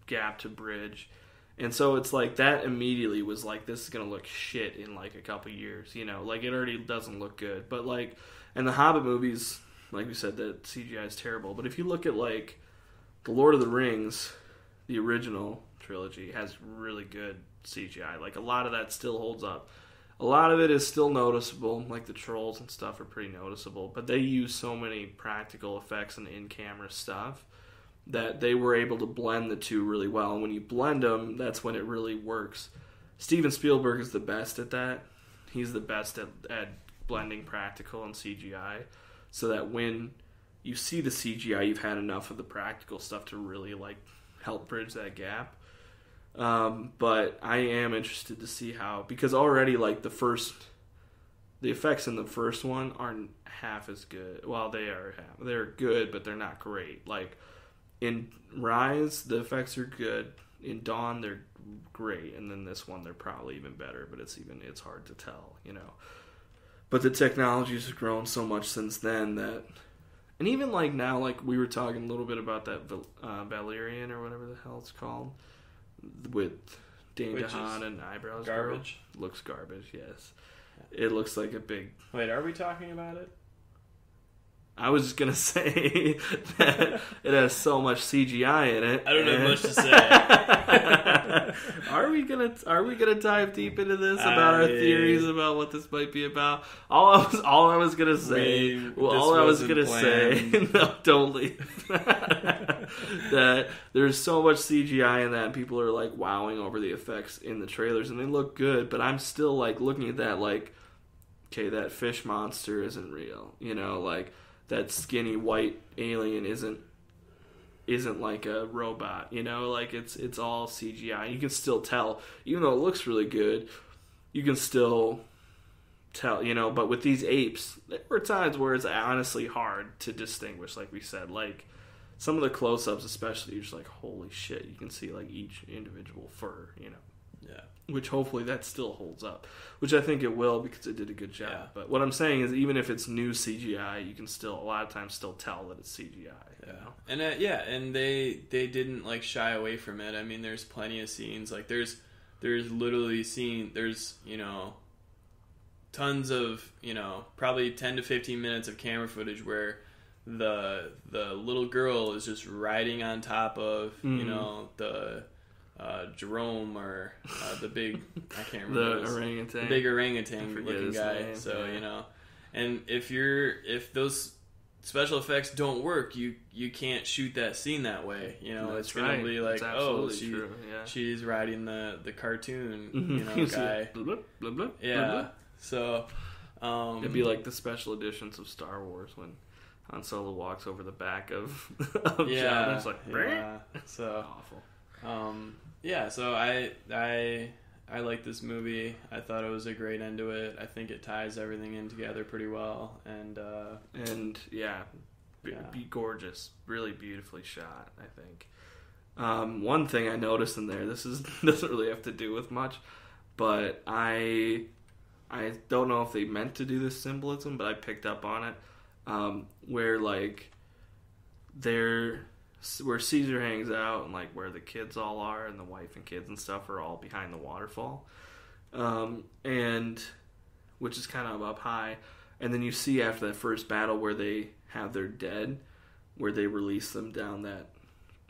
gap to bridge. And so it's like, that immediately was like, this is going to look shit in like a couple years, you know? Like, it already doesn't look good. But like, and the Hobbit movies, like we said, that CGI is terrible. But if you look at like The Lord of the Rings, the original trilogy has really good CGI. Like, a lot of that still holds up. a lot of it is still noticeable, like the trolls and stuff are pretty noticeable, but they use so many practical effects and in-camera stuff that they were able to blend the two really well. And when you blend them, that's when it really works. Steven Spielberg is the best at that. He's the best at blending practical and CGI, so that when you see the CGI, you've had enough of the practical stuff to really like help bridge that gap. But I am interested to see how, because already like the effects in the first one aren't half as good. Well, they're good, but they're not great. Like in Rise, the effects are good. In Dawn, they're great, and then this one they're probably even better. But it's hard to tell, you know. But the technology has grown so much since then that, and even like now, like we were talking a little bit about that Valerian or whatever the hell it's called. With Dane DeHaan and Eyebrows garbage. Girl. Looks garbage, yes. It looks like a big... Wait, are we talking about it? I was just going to say that it has so much CGI in it. I don't have much to say. Are we gonna dive deep into this about our theories about what this might be about? All I was gonna say, no, don't leave. That there's so much CGI in that, and people are like wowing over the effects in the trailers, and they look good. But I'm still like looking at that, like, okay, that fish monster isn't real, you know, like that skinny white alien isn't like a robot, you know, like it's all CGI. You can still tell, even though it looks really good, you can still tell, you know. But with these apes, there were times where it's honestly hard to distinguish, like we said, like some of the close-ups especially, you're just like, holy shit, you can see like each individual fur, you know. Yeah. Which hopefully that still holds up, which I think it will, because it did a good job. Yeah. But what I'm saying is, even if it's new CGI, you can still a lot of times still tell that it's CGI. Yeah, you know? And they didn't like shy away from it. I mean, there's plenty of scenes, like there's literally you know, tons of, you know, probably 10 to 15 minutes of camera footage where the little girl is just riding on top of you know, the Jerome or the big, I can't remember the big orangutan looking guy. Name. So you know, and if those special effects don't work, you can't shoot that scene that way. You know, That's it's gonna be like, she's riding the cartoon, you know, guy. Blah, blah, blah, yeah. Blah, blah. So it'd be like the special editions of Star Wars when Han Solo walks over the back of John. It's like, so awful. So I like this movie. I thought it was a great end to it. I think it ties everything in together pretty well, and be gorgeous, really beautifully shot, I think. One thing I noticed in there, this doesn't really have to do with much, but I don't know if they meant to do this symbolism, but I picked up on it, where like where Caesar hangs out and like where the kids all are and the wife and kids and stuff are all behind the waterfall, and which is kind of up high, and then you see after that first battle where they have their dead, where they release them down that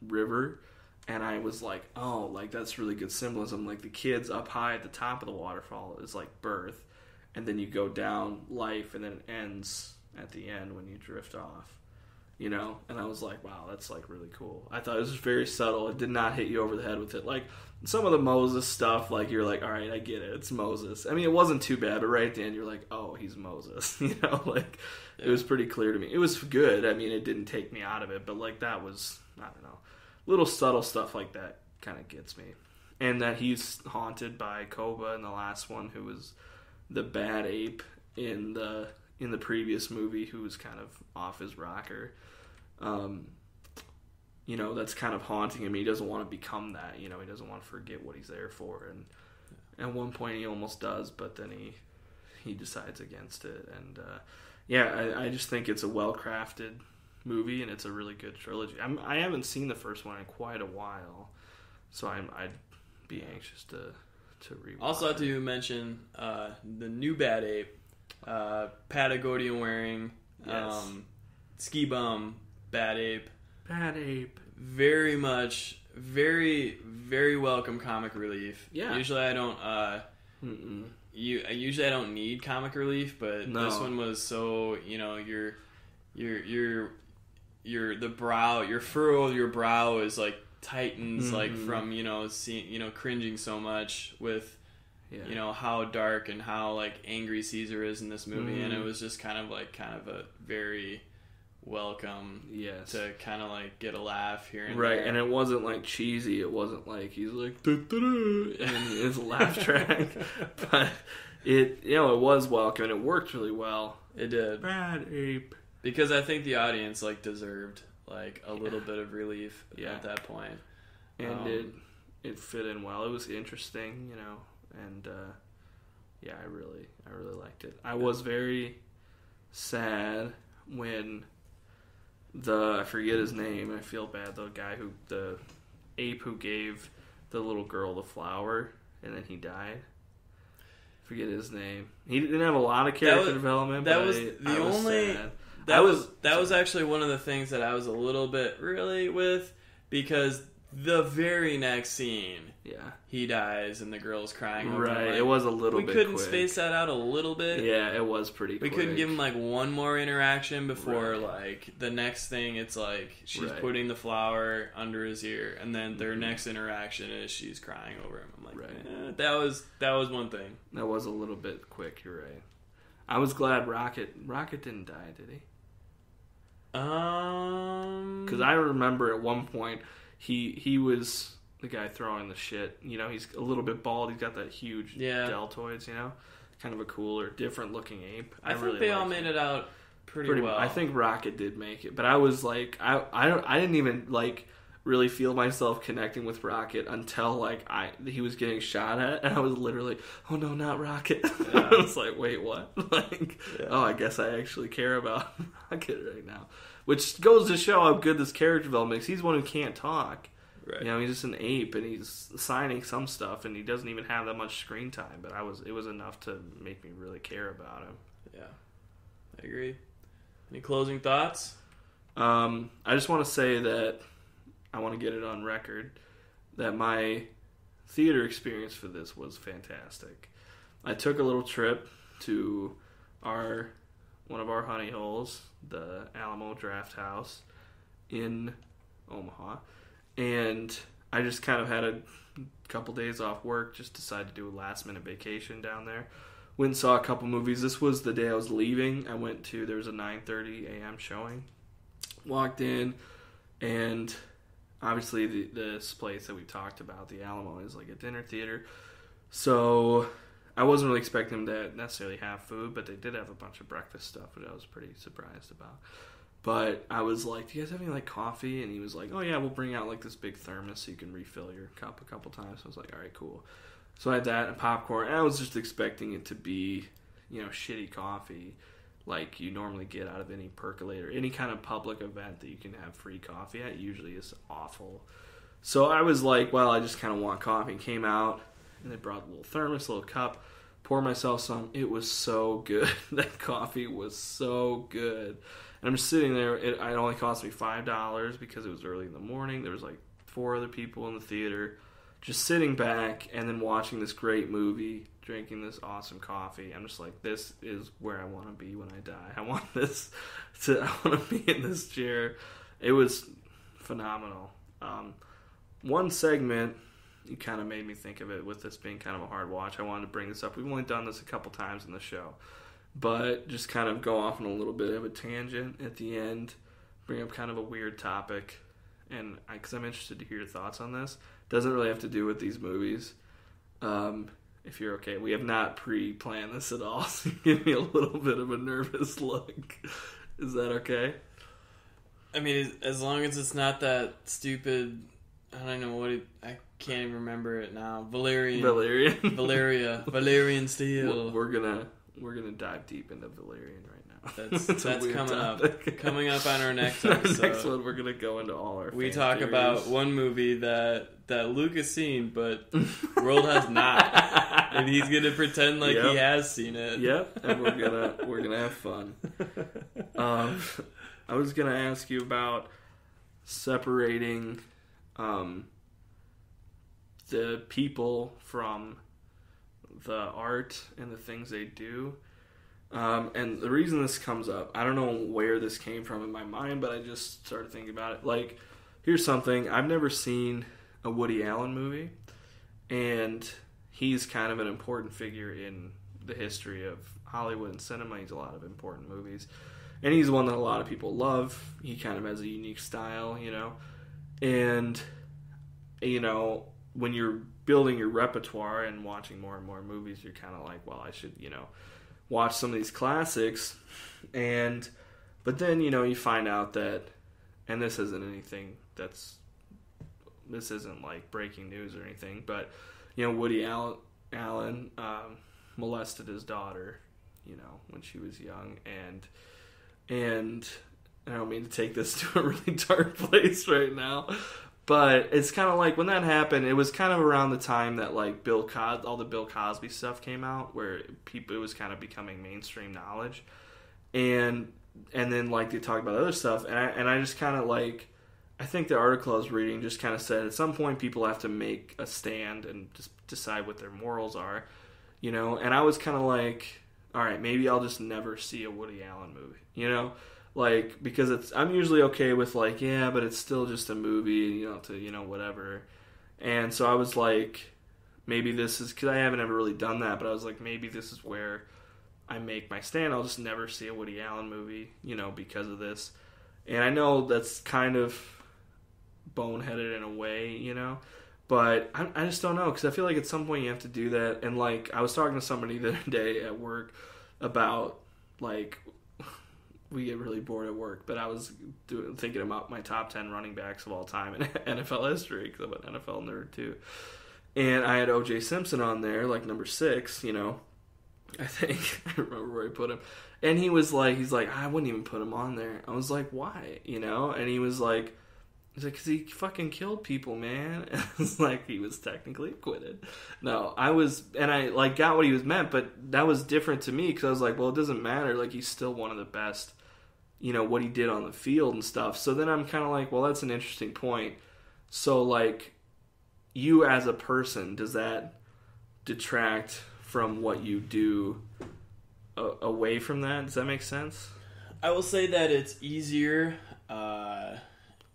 river, and I was like, oh, like that's really good symbolism. Like the kids up high at the top of the waterfall is like birth, and then you go down life, and then it ends at the end when you drift off. You know, and I was like, wow, that's like really cool. I thought it was very subtle. It did not hit you over the head with it. Like some of the Moses stuff, like you're like, all right, I get it. It's Moses. I mean, it wasn't too bad, but right at the end, you're like, oh, he's Moses. You know, like It was pretty clear to me. It was good. I mean, it didn't take me out of it, but like that was, I don't know, little subtle stuff like that kind of gets me. And that he's haunted by Koba in the last one, who was the bad ape in the previous movie, who was kind of off his rocker. You know, that's kind of haunting him. He doesn't want to become that. You know, he doesn't want to forget what he's there for. And at one point he almost does, but then he decides against it. And I just think it's a well-crafted movie, and it's a really good trilogy. I haven't seen the first one in quite a while, so I'd be anxious to rewatch. Also, have to mention the new Bad Ape, Patagonia wearing, ski bum Bad Ape. Bad Ape. Very much, very, very welcome comic relief. Yeah. Usually I don't, usually I don't need comic relief, but No. this one was so, you know, your the brow, your furrow of your brow is like tightens like from, you know, seeing, you know, cringing so much with you know how dark and how like angry Caesar is in this movie, and it was just kind of a very welcome to kind of like get a laugh here and there. And it wasn't like cheesy. It wasn't like he's like and it's a laugh track, but it was welcome and it worked really well. It did. Bad ape. Because I think the audience like deserved like a little bit of relief at that point, and it fit in well. It was interesting, you know, and I really liked it. I was very sad when I forget his name. I feel bad. The ape who gave the little girl the flower and then he died. Forget his name. He didn't have a lot of character development. That but was I was sad. That was actually one of the things that I was a little bit really with, because the very next scene, he dies and the girl's crying over him. Like, it was a little bit. We couldn't quick. space that out a little bit. Yeah, it was pretty. We quick. couldn't give him like one more interaction before like the next thing. It's like she's putting the flower under his ear, and then their next interaction is she's crying over him. I'm like, that was one thing. That was a little bit quick. You're right. I was glad Rocket didn't die, did he? Because I remember at one point he was the guy throwing the shit. You know, he's a little bit bald. He's got that huge deltoids. You know, kind of a cooler, different looking ape. I think they all made it out pretty well. I think Rocket did make it, but I was like, I didn't even like really feel myself connecting with Rocket until like he was getting shot at, and I was literally, oh no, not Rocket. I was like, wait, what? Oh, I guess I actually care about Rocket right now, which goes to show how good this character development is. He's one who can't talk. Right. You know, he's just an ape, and he's signing some stuff, and he doesn't even have that much screen time. But it was enough to make me really care about him. Yeah, I agree. Any closing thoughts? I just want to say that I want to get it on record that my theater experience for this was fantastic. I took a little trip to one of our honey holes, the Alamo Draft House in Omaha, and I just kind of had a couple days off work, just decided to do a last minute vacation down there. Went and saw a couple movies. This was the day I was leaving. There was a 9:30 a.m. showing. Walked in, and obviously this place that we talked about, the Alamo, is like a dinner theater. So I wasn't really expecting them to necessarily have food, but they did have a bunch of breakfast stuff, which I was pretty surprised about. But I was like, do you guys have any like coffee? And he was like, oh yeah, we'll bring out like this big thermos so you can refill your cup a couple times. So I was like, all right, cool. So I had that and popcorn, and I was just expecting it to be, you know, shitty coffee like you normally get out of any percolator. Any kind of public event that you can have free coffee at usually is awful. So I was like, well, I just kind of want coffee. And came out, and they brought a little thermos, a little cup, poured myself some. It was so good. That coffee was so good. And I'm just sitting there. It only cost me $5 because it was early in the morning. There was like 4 other people in the theater. Just sitting back and then watching this great movie, drinking this awesome coffee. I'm just like, this is where I want to be when I die. I want to be in this chair. It was phenomenal. One segment, you kind of made me think of it with this being kind of a hard watch. I wanted to bring this up. We've only done this a couple times in the show, but just kind of go off on a little bit of a tangent at the end, bring up kind of a weird topic, and because I'm interested to hear your thoughts on this. Doesn't really have to do with these movies. If you're okay, we have not pre-planned this at all, so you give me a little bit of a nervous look. Is that okay? I mean, as long as it's not that stupid, I don't know I can't even remember it now. Valerian Steel. We're gonna dive deep into Valerian right now. That's coming topic. Up. Coming up on our next episode. Next one, we're gonna go into all our. We talk theories. About one movie that Luke has seen, but World has not, and he's gonna pretend like he has seen it. Yep, and we're gonna have fun. I was gonna ask you about separating the people from the art and the things they do. And the reason this comes up, I don't know where this came from in my mind, but I just started thinking about it. Like, here's something. I've never seen a Woody Allen movie, and he's kind of an important figure in the history of Hollywood and cinema. He's a lot of important movies. And he's one that a lot of people love. He kind of has a unique style, you know. And, you know, when you're building your repertoire and watching more and more movies, you're kind of like, well, I should, you know, watch some of these classics. But then, you know, you find out that, and this isn't like breaking news or anything, but, you know, Woody Allen molested his daughter, you know, when she was young, and I don't mean to take this to a really dark place right now, but it's kind of like when that happened, it was kind of around the time that like all the Bill Cosby stuff came out, where it was kind of becoming mainstream knowledge, and then like they talk about other stuff, and I just kind of like, I think the article I was reading just kind of said at some point people have to make a stand and just decide what their morals are, you know, and I was kind of like, all right, maybe I'll just never see a Woody Allen movie, you know, like, because I'm usually okay with like, yeah, but it's still just a movie, you know, whatever. And so I was like, maybe this is, because I haven't ever really done that, but I was like, maybe this is where I make my stand. I'll just never see a Woody Allen movie, you know, because of this. And I know that's kind of boneheaded in a way, you know, but I just don't know, because I feel like at some point you have to do that. And like, I was talking to somebody the other day at work about like, we get really bored at work, but I was thinking about my top 10 running backs of all time in NFL history, because I'm an NFL nerd too. And I had O.J. Simpson on there, like number 6, you know, I think. I remember where I put him. And he's like, I wouldn't even put him on there. I was like, why? You know? And he's like, because he fucking killed people, man. It's like, he was technically acquitted. No, I like got what he was meant, but that was different to me, because I was like, well, it doesn't matter. Like, he's still one of the best, you know, what he did on the field and stuff. So then I'm kind of like, well, that's an interesting point. So, like, you as a person, does that detract from what you do away from that? Does that make sense? I will say that it's easier.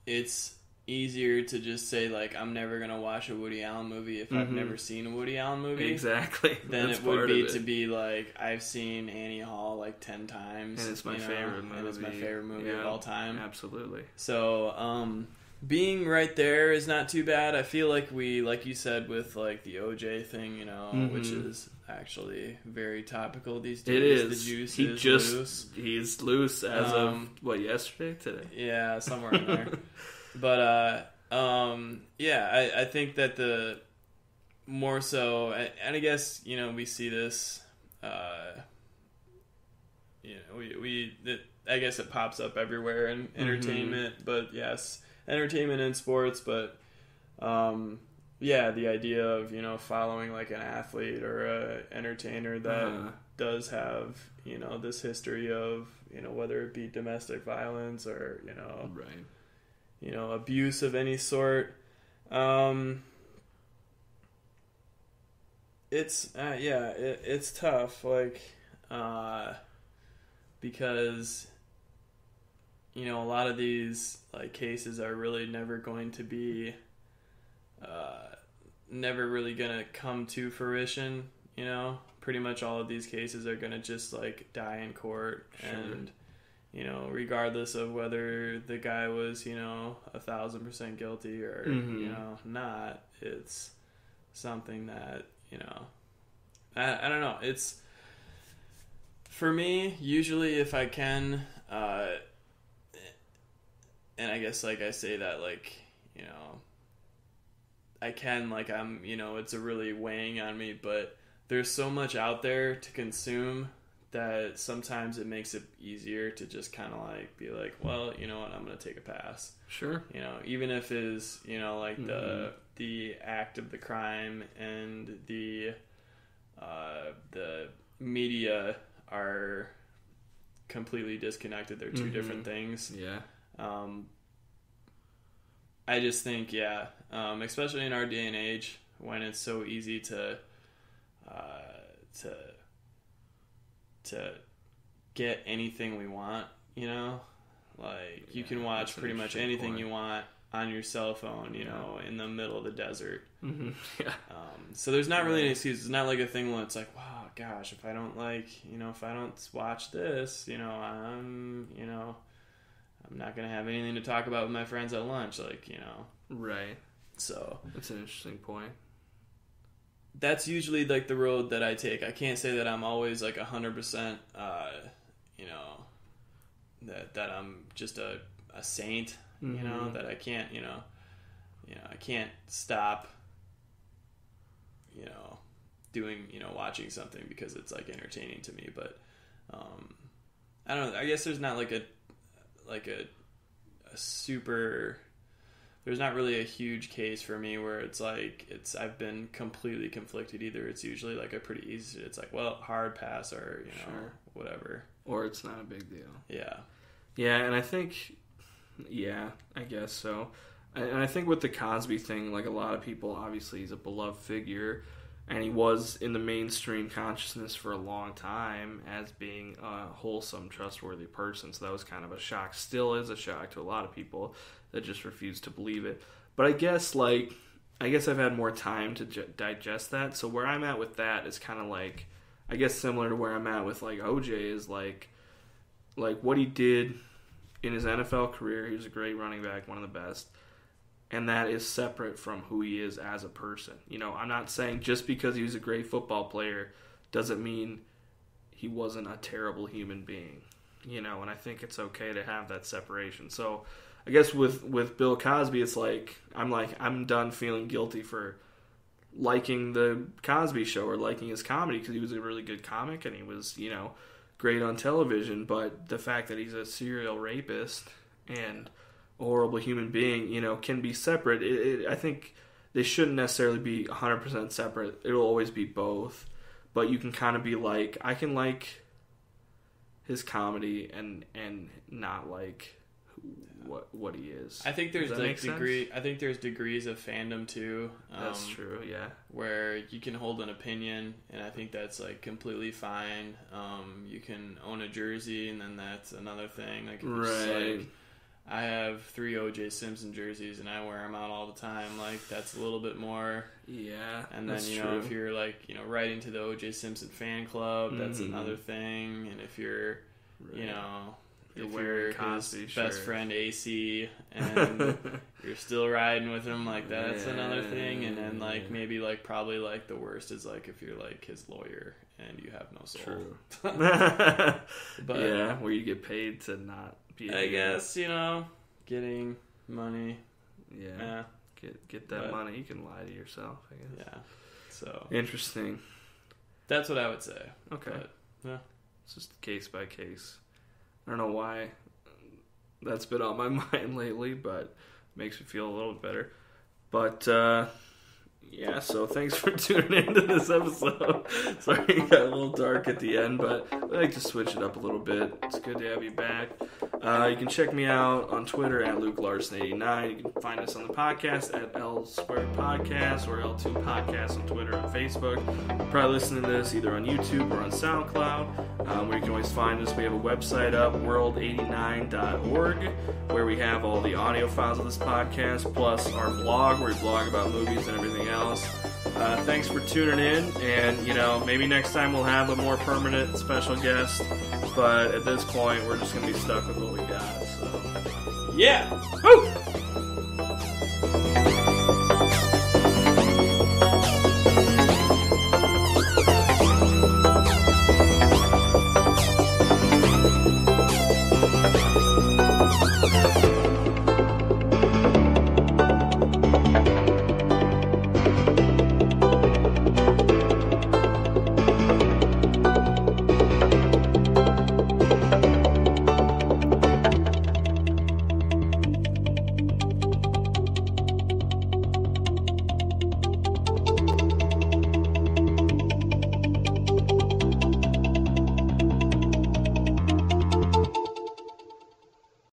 It's easier to just say, like, I'm never going to watch a Woody Allen movie if I've never seen a Woody Allen movie. Exactly. Than it would be to be like, I've seen Annie Hall like 10 times. And it's my favorite movie. And it's my favorite movie of all time. Absolutely. So, being right there is not too bad. I feel like like you said, with like the OJ thing, you know, which is actually very topical these days. It is. The juice is loose. He's loose as of, yesterday? Today? Yeah, somewhere in there. But, yeah, I think that the more so, and I guess, you know, we see this, you know, I guess it pops up everywhere in entertainment, but yes, entertainment and sports, but, yeah, the idea of, you know, following like an athlete or a entertainer that does have, you know, this history of, you know, whether it be domestic violence or, you know, right, you know, abuse of any sort. It's tough, like, because, you know, a lot of these like cases are really never going to be, never really gonna come to fruition. You know, pretty much all of these cases are gonna just like die in court, and you know, regardless of whether the guy was, you know, 1,000% guilty or you know not, it's something that, you know, I don't know. It's, for me, usually if I can, and I guess like I say that like, you know, I can, like, I'm, you know, it's a really weighing on me, but there's so much out there to consume that sometimes it makes it easier to just kind of like be like, well, you know what, I'm going to take a pass. Sure. You know, even if it's, you know, like the act of the crime and the media are completely disconnected. They're two different things. Yeah. I just think, especially in our day and age when it's so easy to to get anything we want, you know? Like, you can watch pretty much anything you want on your cell phone, you know, in the middle of the desert. Mm-hmm. Yeah. So there's not really an excuse. It's not like a thing where it's like, wow, gosh, if I don't watch this, I'm not going to have anything to talk about with my friends at lunch, Right. So that's an interesting point. That's usually like the road that I take. I can't say that I'm always like 100%, that I'm just a saint, that I can't, I can't stop, doing, watching something because it's like entertaining to me. But I don't know. I guess there's not like a super. There's not really a huge case for me where it's like I've been completely conflicted either. It's usually like a pretty easy. It's like, well, hard pass or Sure. whatever. Or it's not a big deal. Yeah. Yeah, and I think, I guess so. And I think with the Cosby thing, like a lot of people, obviously he's a beloved figure, and he was in the mainstream consciousness for a long time as being a wholesome, trustworthy person. So that was kind of a shock. Still is a shock to a lot of people that just refuse to believe it. But I guess I've had more time to digest that. So where I'm at with that is kind of like, I guess similar to where I'm at with like OJ is like what he did in his NFL career. He was a great running back, one of the best. And that is separate from who he is as a person. I'm not saying just because he was a great football player doesn't mean he wasn't a terrible human being. And I think it's okay to have that separation. So I guess with Bill Cosby, it's like I'm done feeling guilty for liking the Cosby Show or liking his comedy because he was a really good comic and he was, great on television. But the fact that he's a serial rapist and a horrible human being, can be separate. I think they shouldn't necessarily be 100% separate. It'll always be both. But you can kind of be like, I can like his comedy and not like what he is. I think there's I think there's degrees of fandom too. That's true, yeah. Where you can hold an opinion, and I think that's like completely fine. You can own a jersey, and then that's another thing. Like, right. Like, I have 3 O.J. Simpson jerseys, and I wear them out all the time. Like, that's a little bit more. Yeah, and then true. If you're like writing to the O.J. Simpson fan club, that's another thing. And if you're you're if wearing you're Cosby his shirt. best friend AC, and you're still riding with him, like that's another thing. And then maybe probably the worst is if you're his lawyer and you have no soul. True. But yeah, where you get paid to not be. I guess getting money. Yeah. Get that money. You can lie to yourself, I guess. Yeah. So interesting. That's what I would say. Okay. But, yeah. It's just case by case. I don't know why that's been on my mind lately, but makes me feel a little bit better. But so thanks for tuning into this episode. Sorry it got a little dark at the end, but I like to switch it up a little bit. It's good to have you back. You can check me out on Twitter at LukeLarson89. You can find us on the podcast at L Squared Podcast or L2 Podcast on Twitter and Facebook. You're probably listening to this either on YouTube or on SoundCloud, where you can always find us. We have a website up, world89.org, where we have all the audio files of this podcast, plus our blog, where we blog about movies and everything else. Thanks for tuning in, and maybe next time we'll have a more permanent special guest, but at this point we're just going to be stuck with what we got, so yeah. Woo!